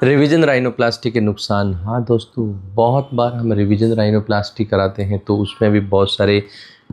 Revision rhinoplasty के नुकसान। हाँ दोस्तों, बहुत बार हम रिवीजन राइनोप्लास्टी कराते हैं तो उसमें भी बहुत सारे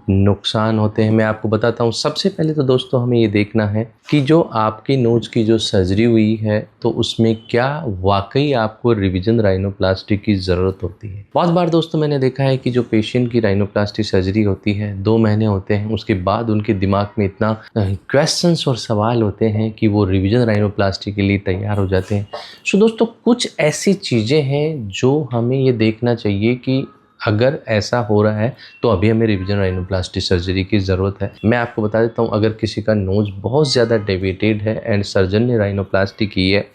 नुकसान होते हैं। मैं आपको बताता हूँ। सबसे पहले तो दोस्तों हमें ये देखना है कि जो आपकी नोज की जो सर्जरी हुई है तो उसमें क्या वाकई आपको रिवीजन राइनोप्लास्टी की ज़रूरत होती है। बहुत बार दोस्तों मैंने देखा है कि जो पेशेंट की राइनोप्लास्टी सर्जरी होती है 2 महीने होते हैं, उसके बाद उनके दिमाग में इतना क्वेश्चंस और सवाल होते हैं कि वो रिवीजन राइनोप्लास्टी के लिए तैयार हो जाते हैं। सो दोस्तों कुछ ऐसी चीज़ें हैं जो हमें ये देखना चाहिए कि अगर ऐसा हो रहा है तो अभी हमें रिवीजन राइनोप्लास्टी सर्जरी की ज़रूरत है। मैं आपको बता देता हूँ, अगर किसी का नोज़ बहुत ज़्यादा डेविएटेड है एंड सर्जन ने राइनोप्लास्टी की है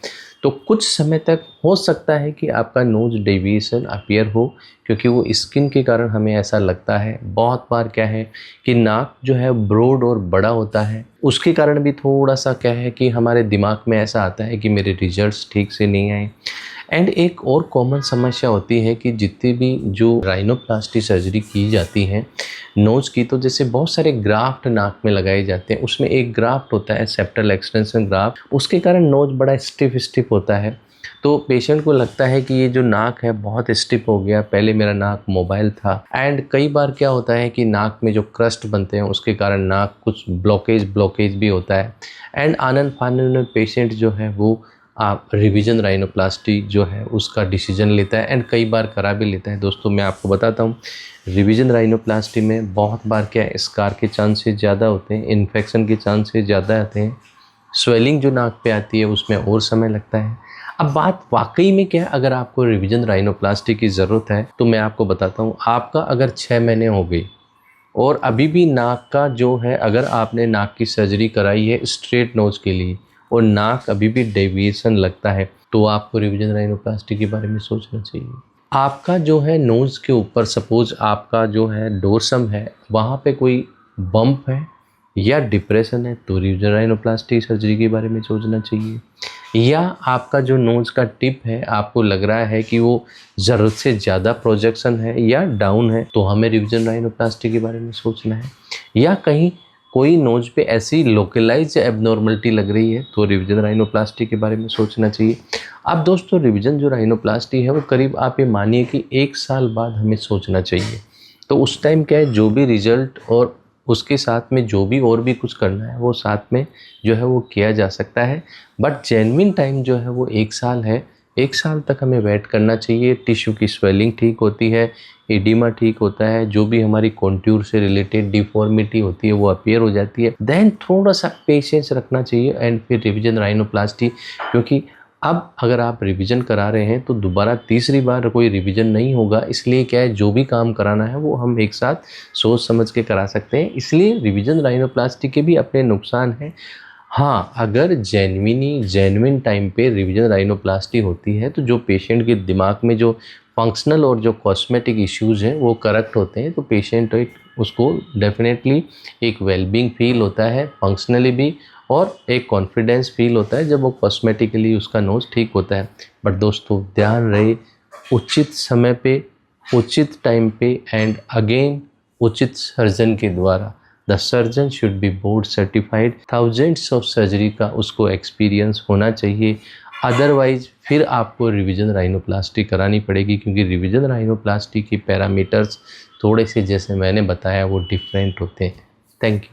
तो कुछ समय तक हो सकता है कि आपका नोज़ डेविएशन अपीयर हो, क्योंकि वो स्किन के कारण हमें ऐसा लगता है। बहुत बार क्या है कि नाक जो है ब्रॉड और बड़ा होता है, उसके कारण भी थोड़ा सा क्या है कि हमारे दिमाग में ऐसा आता है कि मेरे रिजल्ट्स ठीक से नहीं आए। एंड एक और कॉमन समस्या होती है कि जितनी भी जो राइनोप्लास्टी सर्जरी की जाती है नोज़ की, तो जैसे बहुत सारे ग्राफ्ट नाक में लगाए जाते हैं। उसमें एक ग्राफ्ट होता है सेप्टल एक्सटेंशन ग्राफ्ट, उसके कारण नोज़ बड़ा स्टिफ होता है। तो पेशेंट को लगता है कि ये जो नाक है बहुत स्टिफ हो गया, पहले मेरा नाक मोबाइल था। एंड कई बार क्या होता है कि नाक में जो क्रस्ट बनते हैं उसके कारण नाक कुछ ब्लॉकेज भी होता है। एंड आनन फानन में पेशेंट जो है वो आप रिवीजन राइनोप्लास्टी जो है उसका डिसीजन लेता है एंड कई बार करा भी लेता है। दोस्तों मैं आपको बताता हूँ, रिवीजन राइनोप्लास्टी में बहुत बार क्या है, स्कार के चांसेस ज़्यादा होते हैं, इन्फेक्शन के चांसेस ज़्यादा आते हैं, स्वेलिंग जो नाक पे आती है उसमें और समय लगता है। अब बात वाकई में क्या है, अगर आपको रिवीजन राइनोप्लास्टी की ज़रूरत है तो मैं आपको बताता हूँ, आपका अगर 6 महीने हो गए और अभी भी नाक का जो है, अगर आपने नाक की सर्जरी कराई है स्ट्रेट नोज़ के लिए और नाक अभी भी डेविएशन लगता है तो आपको रिवीजन राइनोप्लास्टी के बारे में सोचना चाहिए। आपका जो है नोज़ के ऊपर सपोज आपका जो है डोरसम है, वहाँ पे कोई बम्प है या डिप्रेशन है तो रिवीजन राइनोप्लास्टी सर्जरी के बारे में सोचना चाहिए। या आपका जो नोज़ का टिप है आपको लग रहा है कि वो ज़रूरत से ज़्यादा प्रोजेक्शन है या डाउन है तो हमें रिवीजन राइनोप्लास्टी के बारे में सोचना है। या कहीं कोई नोज पे ऐसी लोकलाइज एबनॉर्मलिटी लग रही है तो रिवीजन राइनोप्लास्टी के बारे में सोचना चाहिए। अब दोस्तों रिवीजन जो राइनोप्लास्टी है वो करीब आप ये मानिए कि 1 साल बाद हमें सोचना चाहिए। तो उस टाइम क्या है, जो भी रिजल्ट और उसके साथ में जो भी और भी कुछ करना है वो साथ में जो है वो किया जा सकता है। बट जेन्युइन टाइम जो है वो 1 साल है। 1 साल तक हमें वेट करना चाहिए। टिश्यू की स्वेलिंग ठीक होती है, एडिमा ठीक होता है, जो भी हमारी कॉन्ट्यूर से रिलेटेड डिफॉर्मिटी होती है वो अपीयर हो जाती है। देन थोड़ा सा पेशेंस रखना चाहिए एंड फिर रिवीजन राइनोप्लास्टी। क्योंकि अब अगर आप रिवीजन करा रहे हैं तो दोबारा तीसरी बार कोई रिवीजन नहीं होगा, इसलिए क्या है जो भी काम कराना है वो हम एक साथ सोच समझ के करा सकते हैं। इसलिए रिवीजन राइनोप्लास्टी के भी अपने नुकसान हैं। हाँ, अगर जेन्युइन टाइम पे रिवीजन राइनोप्लास्टी होती है तो जो पेशेंट के दिमाग में जो फंक्शनल और जो कॉस्मेटिक इश्यूज़ हैं वो करेक्ट होते हैं तो पेशेंट उसको डेफिनेटली एक वेलबींग फील होता है फंक्शनली भी, और एक कॉन्फिडेंस फील होता है जब वो कॉस्मेटिकली उसका नोज़ ठीक होता है। बट दोस्तों ध्यान रहे, उचित समय पे, उचित टाइम पे एंड अगेन उचित सर्जन के द्वारा। The surgeon should be board certified, thousands of surgery का उसको एक्सपीरियंस होना चाहिए। अदरवाइज फिर आपको रिवीजन राइनोप्लास्टी करानी पड़ेगी, क्योंकि रिवीजन राइनोप्लास्टी के पैरामीटर्स थोड़े से जैसे मैंने बताया वो डिफरेंट होते हैं। Thank you.